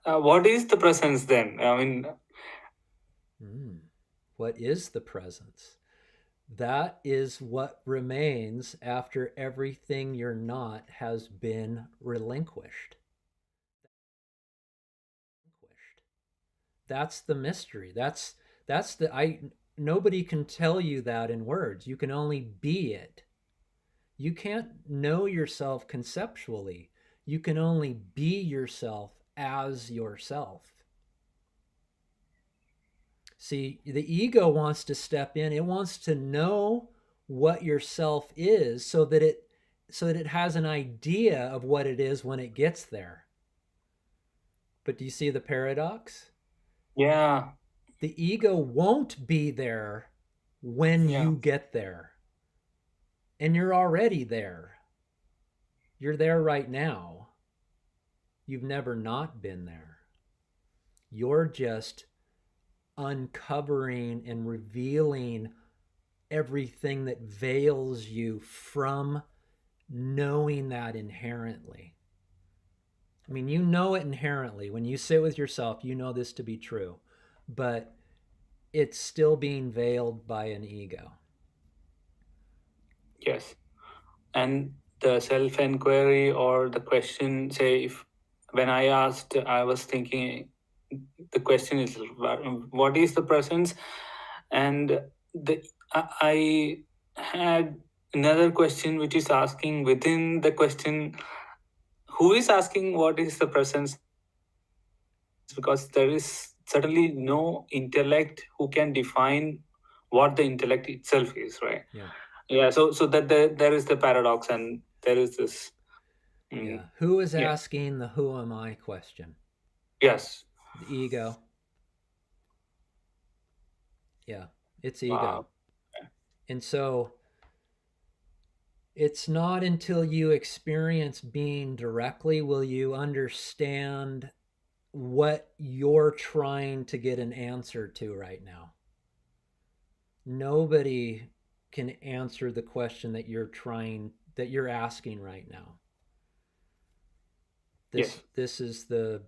what is the presence then? I mean, What is the presence? That is what remains after everything you're not has been relinquished. That's the mystery. That's the I nobody can tell you that in words. You can only be it. You can't know yourself conceptually. You can only be yourself as yourself. See, the ego wants to step in. It wants to know what yourself is so that it has an idea of what it is when it gets there. But do you see the paradox? yeah, The ego won't be there when yeah, you get there. And you're already there. You're there right now. You've never not been there. You're just uncovering and revealing everything that veils you from knowing that inherently. I mean, you know it inherently. When you sit with yourself, you know this to be true, but it's still being veiled by an ego. yes. And the self-enquiry or the question, say, if when I asked, I was thinking the question is, what is the presence? And the I had another question which is asking within the question, who is asking what is the presence? Because there is certainly no intellect who can define what the intellect itself is, right? Yeah. Yeah, so that there is the paradox, and there is this. Yeah. Mm, Who is yeah. asking the who am I question? Yes. The ego. Yeah. It's ego. Wow. And so it's not until you experience being directly will you understand what you're trying to get an answer to right now. Nobody can answer the question that you're asking right now. Yes. This is the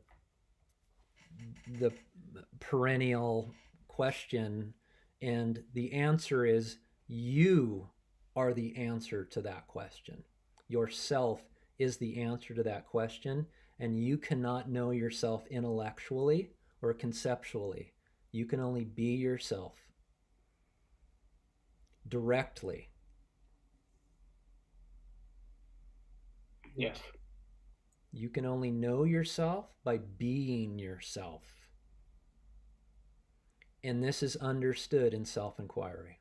perennial question, and the answer is you are the answer to that question. Yourself is the answer to that question, and you cannot know yourself intellectually or conceptually. You can only be yourself directly. Yes. You can only know yourself by being yourself. And this is understood in self inquiry.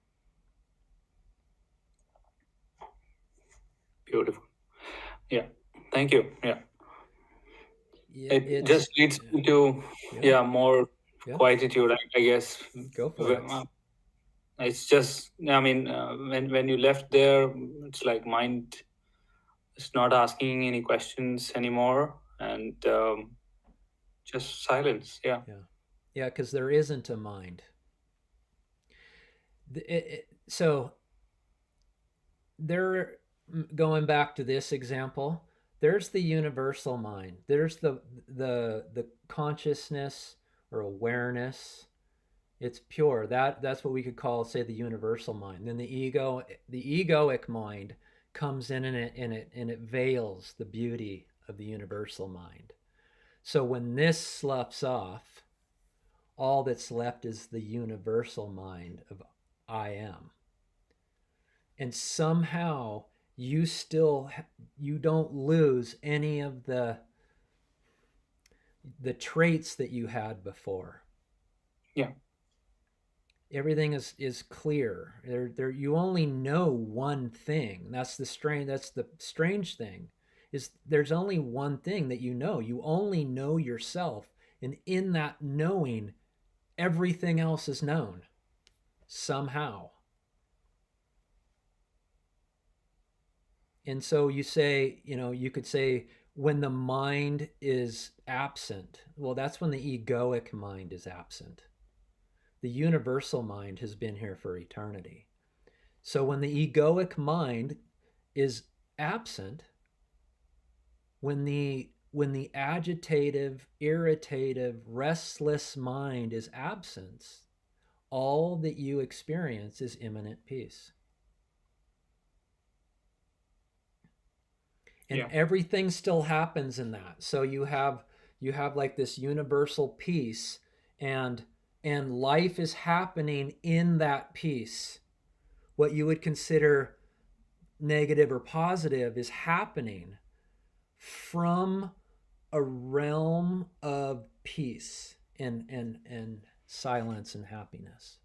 Beautiful. Yeah. Thank you. Yeah. It It's, just leads me to, yeah, yeah, more yeah, quietude, I guess. go for it. Well, it's just, I mean, when you left there, it's like mind is not asking any questions anymore, and just silence. Yeah. Yeah. Yeah, because there isn't a mind. So there, going back to this example, there's the universal mind. There's the consciousness or awareness. It's pure. That's what we could call, say, the universal mind. Then the egoic mind comes in, and it veils the beauty of the universal mind. So when this sloughs off, all that's left is the universal mind of I am. And somehow you still you don't lose any of the traits that you had before. Yeah. Everything is clear. There you only know one thing. That's the strange thing, is there's only one thing that you know. You only know yourself, and in that knowing, everything else is known somehow. And so you could say when the mind is absent, well, that's when the egoic mind is absent. The universal mind has been here for eternity. So when the egoic mind is absent, when the when the agitative, irritative, restless mind is absent, all that you experience is immanent peace. And everything still happens in that. So you have like this universal peace, and life is happening in that peace. What you would consider negative or positive is happening from a realm of peace and silence and happiness.